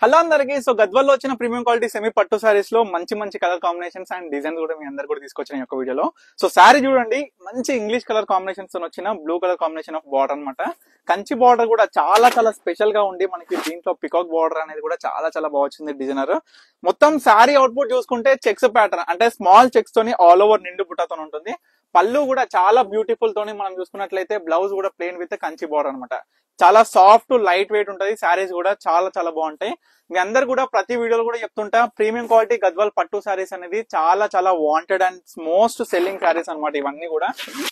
Hello అందరికి. So గద్వాల్లో వచ్చిన premium quality semi పట్టు సారీస్ లో మంచి మంచి కలర్ కాంబినేషన్స్ అండ్ డిజైన్స్ కూడా మీ అందరు కూడా తీసుకొచ్చిన ఈ యొక్క వీడియోలో. సో సారీ చూడండి, మంచి ఇంగ్లీష్ కలర్ కాంబినేషన్స్ తో వచ్చిన blue colour combination of border అనమాట. కంచి బార్డర్ కూడా చాలా చాలా స్పెషల్ గా ఉండి మనకి దీంట్లో పికాక్ బార్డర్ అనేది కూడా చాలా చాలా బాగా వచ్చింది డిజైనర్. మొత్తం సారీ అవుట్పుట్ చూసుకుంటే చెక్స్ ప్యాటర్న్ అంటే స్మాల్ చెక్స్ తోని ఆల్ ఓవర్ నిండు బుట్టతో ఉంటుంది. పళ్ళు కూడా చాలా బ్యూటిఫుల్ తోని మనం చూసుకున్నట్లయితే బ్లౌజ్ కూడా ప్లెయిన్ విత్ కంచి బార్డర్ అనమాట. చాలా సాఫ్ట్ లైట్ వెయిట్ ఉంటది. సారీస్ కూడా చాలా చాలా బాగుంటాయి. మీ అందరు కూడా ప్రతి వీడియోలో కూడా చెప్తుంటా, ప్రీమియం క్వాలిటీ గద్వాల్ పట్టు సారీస్ అనేది చాలా చాలా wanted and most selling saris అనమాట ఇవన్నీ కూడా.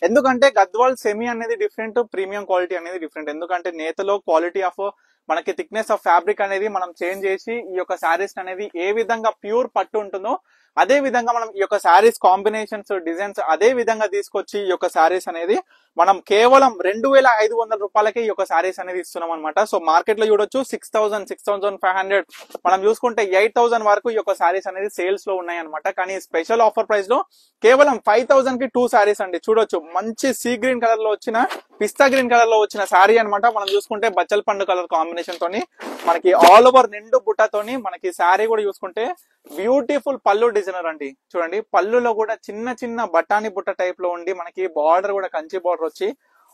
ఎందుకంటే గద్వాల్ సెమీ అనేది డిఫరెంట్, ప్రీమియం క్వాలిటీ అనేది డిఫరెంట్. ఎందుకంటే నేతలో క్వాలిటీ ఆఫ్ మనకి థిక్నెస్ ఆఫ్ ఫ్యాబ్రిక్ అనేది మనం చేంజ్ చేసి ఈ యొక్క సారీస్ అనేది ఏ విధంగా ప్యూర్ పట్టు ఉంటుందో అదే విధంగా మనం ఈ యొక్క సారీస్ కాంబినేషన్స్ డిజైన్స్ అదే విధంగా తీసుకొచ్చి ఈ యొక్క సారీస్ అనేది మనం కేవలం 2500 రూపాయలకే ఈ యొక్క సారీస్ అనేది ఇస్తున్నాం అనమాట. సో మార్కెట్ లో చూడొచ్చు 6000, 6500 మనం చూసుకుంటే 8000 వరకు ఈ యొక్క సారీస్ అనేది సేల్స్ లో ఉన్నాయి అనమాట. కానీ స్పెషల్ ఆఫర్ ప్రైస్ లో కేవలం 5000 కి 2 సారీస్ అండి. చూడొచ్చు, మంచి సీ గ్రీన్ కలర్ లో వచ్చిన పిస్తా గ్రీన్ కలర్ లో వచ్చిన సారీ అనమాట. మనం చూసుకుంటే బచ్చల్ పండు కలర్ కాంబినేషన్ తోని మనకి ఆల్ ఓవర్ నిండు బుట్టతోని మనకి సారీ కూడా చూసుకుంటే బ్యూటిఫుల్ పళ్ళు డిజైనర్ అండి. చూడండి, పళ్ళులో కూడా చిన్న చిన్న బఠానీ బుట్ట టైప్ లో ఉండి మనకి బార్డర్ కూడా కంచి బార్డర్ వచ్చి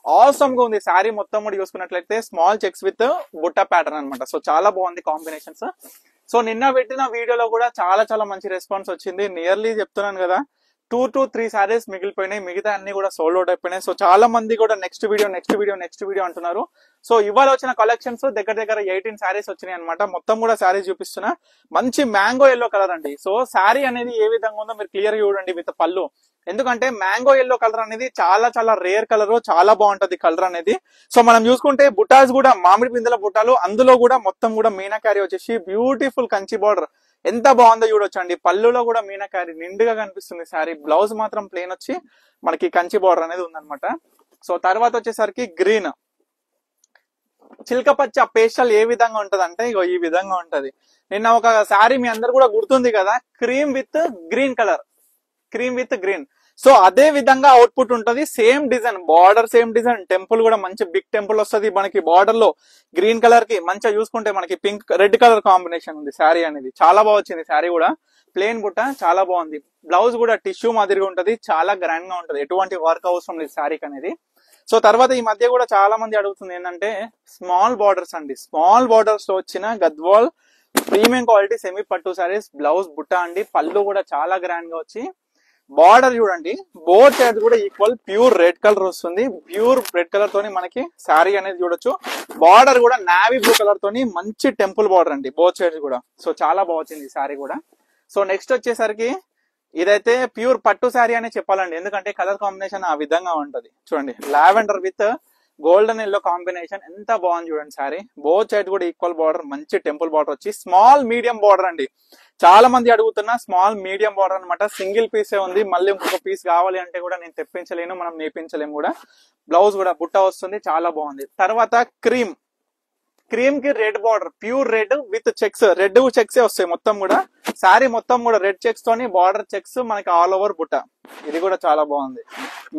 ఆసమ్ గా ఉంది. సారీ మొత్తం కూడా చూసుకున్నట్లయితే స్మాల్ చెక్స్ విత్ బుట్ట ప్యాటర్న్ అనమాట. సో చాలా బాగుంది కాంబినేషన్స్. సో నిన్న పెట్టిన వీడియోలో కూడా చాలా చాలా మంచి రెస్పాన్స్ వచ్చింది. నియర్లీ చెప్తున్నాను కదా, 2 to 3 సారీస్ మిగిలిపోయినాయి, మిగతా అన్ని కూడా సోల్డ్ అవుట్ అయిపోయినాయి. సో చాలా మంది కూడా నెక్స్ట్ వీడియో అంటున్నారు. సో ఇవాళ వచ్చిన కలెక్షన్స్ దగ్గర దగ్గర 18 సారీస్ వచ్చినాయి అనమాట. మొత్తం కూడా సారీస్ చూపిస్తున్నా. మంచి మ్యాంగో ఎల్లో కలర్ అండి. సో సారీ అనేది ఏ విధంగా ఉందో మీరు క్లియర్ గా చూడండి విత్ పళ్ళు. ఎందుకంటే మ్యాంగో ఎల్లో కలర్ అనేది చాలా చాలా రేర్ కలర్, చాలా బాగుంటది కలర్ అనేది. సో మనం చూసుకుంటే బుటాస్ కూడా మామిడి పిందెల బుట్టాలు, అందులో కూడా మొత్తం కూడా మీనాకారి వచ్చేసి బ్యూటిఫుల్ కంచి బార్డర్ ఎంత బాగుందో చూడొచ్చు అండి. పళ్ళులో కూడా మీనాకారి నిండుగా కనిపిస్తుంది సారీ. బ్లౌజ్ మాత్రం ప్లెయిన్ వచ్చి మనకి కంచి బార్డర్ అనేది ఉందన్నమాట. సో తర్వాత వచ్చేసరికి గ్రీన్ చిల్క పచ్చ పేస్టల్ ఏ విధంగా ఉంటది అంటే ఇగో ఈ విధంగా ఉంటది. నిన్న ఒక సారీ మీ అందరు కూడా గుర్తుంది కదా, క్రీమ్ విత్ గ్రీన్. సో అదే విధంగా అవుట్పుట్ ఉంటది. Same design, border same design, temple కూడా మంచి బిగ్ టెంపుల్ వస్తుంది మనకి. బార్డర్ లో గ్రీన్ కలర్ కి మంచిగా చూసుకుంటే మనకి పింక్ రెడ్ కలర్ కాంబినేషన్ ఉంది. శారీ అనేది చాలా బాగా వచ్చింది. శారీ కూడా ప్లెయిన్ బుట్ట చాలా బాగుంది. బ్లౌజ్ కూడా టిష్యూ మాదిరిగా ఉంటది, చాలా గ్రాండ్ గా ఉంటది, ఎటువంటి వర్క్ అవసరం లేదు శారీకి అనేది. సో తర్వాత ఈ మధ్య కూడా చాలా మంది అడుగుతుంది ఏంటంటే స్మాల్ బార్డర్స్ అండి. స్మాల్ బార్డర్స్ లో వచ్చిన గద్వాల్ ప్రీమియం క్వాలిటీ సెమీ పట్టు సారీస్, బ్లౌజ్ బుట్ట అండి. పళ్ళు కూడా చాలా గ్రాండ్ గా వచ్చి బార్డర్ చూడండి, బోత్ సైడ్స్ కూడా ఈక్వల్ ప్యూర్ రెడ్ కలర్ వస్తుంది. ప్యూర్ రెడ్ కలర్ తోని మనకి శారీ అనేది చూడొచ్చు. బార్డర్ కూడా నావీ బ్లూ కలర్ తోని మంచి టెంపుల్ బార్డర్ అండి, బోత్ సైడ్స్ కూడా. సో చాలా బాగా వచ్చింది ఈ శారీ కూడా. సో నెక్స్ట్ వచ్చేసరికి ఇదైతే ప్యూర్ పట్టు శారీ అనే చెప్పాలండి. ఎందుకంటే కలర్ కాంబినేషన్ ఆ విధంగా ఉంటది. చూడండి, lavender with golden yellow combination ఎంత బాగుంది చూడండి శారీ. బోత్ సైడ్ కూడా ఈక్వల్ బార్డర్, మంచి టెంపుల్ బార్డర్ వచ్చి స్మాల్ మీడియం బార్డర్ అండి. చాలా మంది అడుగుతున్నా స్మాల్ మీడియం బార్డర్ అనమాట. సింగిల్ పీసే ఉంది, మళ్ళీ ఇంకొక పీస్ కావాలి అంటే కూడా నేను తెప్పించలేను, మనం నేర్పించలేము కూడా. బ్లౌజ్ కూడా బుట్ట వస్తుంది, చాలా బాగుంది. తర్వాత క్రీమ్ కి red border, pure red with checks, red checks వస్తాయి మొత్తం కూడా. శారీ మొత్తం కూడా రెడ్ చెక్స్ తోని బార్డర్ చెక్స్ మనకి ఆల్ ఓవర్ బుట్ట. ఇది కూడా చాలా బాగుంది.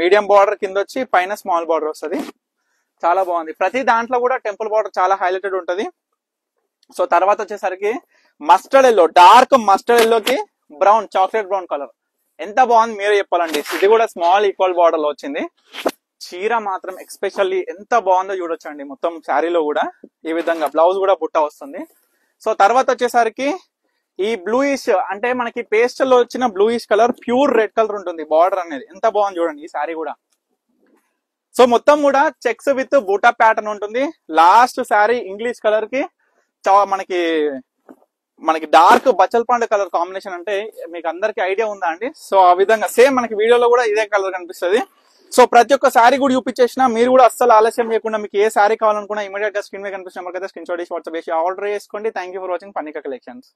మీడియం బార్డర్ కింద వచ్చి పైన స్మాల్ బార్డర్ వస్తుంది, చాలా బాగుంది. ప్రతి దాంట్లో కూడా టెంపుల్ బార్డర్ చాలా హైలైటెడ్ ఉంటది. సో తర్వాత వచ్చేసరికి మస్టర్డ్ ఎల్లో, డార్క్ మస్టర్డ్ ఎల్లోకి బ్రౌన్, చాక్లెట్ బ్రౌన్ కలర్ ఎంత బాగుంది మీరే చెప్పాలండి. ఇది కూడా స్మాల్ ఈక్వల్ బార్డర్ లో వచ్చింది. చీర మాత్రం ఎక్స్పెషల్లీ ఎంత బాగుందో చూడొచ్చండి. మొత్తం శారీలో కూడా ఈ విధంగా బ్లౌజ్ కూడా బుట్ట వస్తుంది. సో తర్వాత వచ్చేసరికి ఈ బ్లూయిష్ అంటే మనకి పేస్టల్ లో వచ్చిన bluish colour, pure red colour ఉంటుంది బార్డర్ అనేది. ఎంత బాగుంది చూడండి ఈ శారీ కూడా. సో మొత్తం కూడా చెక్స్ విత్ బూటా ప్యాటర్న్ ఉంటుంది. లాస్ట్ శారీ ఇంగ్లీష్ కలర్ కి మనకి డార్క్ బచ్చల్ పండు కలర్ కాంబినేషన్ అంటే మీకు అందరికి ఐడియా ఉందా అండి. సో ఆ విధంగా సేమ్ మనకి వీడియోలో కూడా ఇదే కలర్ కనిపిస్తుంది. సో ప్రతి ఒక్క శారీ కూడా చూపించేసిన, మీరు కూడా అస్సలు ఆలస్యం చేయకుండా మీకు ఏ శారీ కావాలనుకున్నా ఇమీడియట్ గా స్క్రీన్ మీద కనిపిస్తున్న నెంబర్ కదా స్క్రీన్ షాట్ చేసి వాట్సాప్ చేసి ఆర్డర్ చేసుకోండి. Thank you for watching Pannika collections.